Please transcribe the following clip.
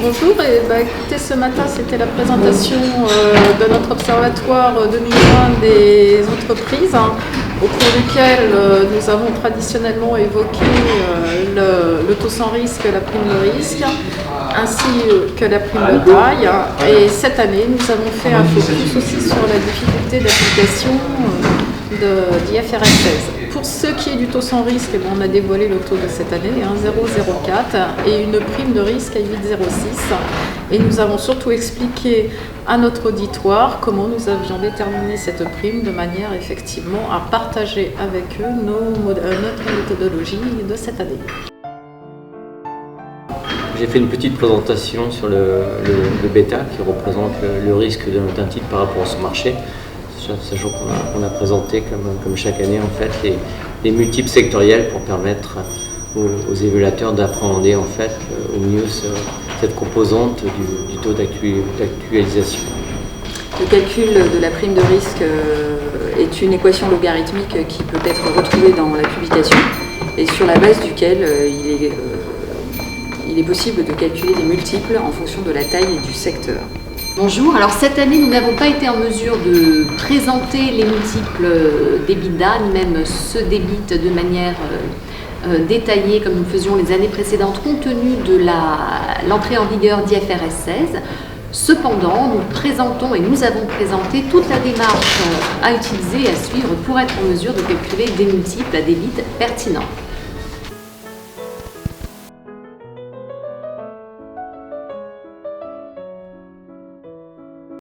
Bonjour, écoutez, ce matin c'était la présentation de notre observatoire 2020 des entreprises, au cours duquel nous avons traditionnellement évoqué le taux sans risque, la prime de risque, ainsi que la prime de taille. Et cette année, nous avons fait un focus aussi sur la difficulté d'application d'IFRS 16. Pour ce qui est du taux sans risque, on a dévoilé le taux de cette année, 0,04, et une prime de risque à 8,06. Et nous avons surtout expliqué à notre auditoire comment nous avions déterminé cette prime de manière effectivement à partager avec eux notre méthodologie de cette année. J'ai fait une petite présentation sur le bêta qui représente le risque d'un titre par rapport à son marché, sachant qu'on a présenté comme chaque année en fait les multiples sectoriels pour permettre aux évaluateurs d'appréhender en fait au mieux cette composante du taux d'actualisation. Le calcul de la prime de risque est une équation logarithmique qui peut être retrouvée dans la publication et sur la base duquel il est possible de calculer des multiples en fonction de la taille et du secteur. Bonjour, alors cette année nous n'avons pas été en mesure de présenter les multiples d'EBITDA, ni même ceux d'EBIT de manière détaillée comme nous faisions les années précédentes compte tenu de l'entrée en vigueur d'IFRS 16. Cependant, nous présentons et nous avons présenté toute la démarche à utiliser et à suivre pour être en mesure de calculer des multiples à des bits pertinents.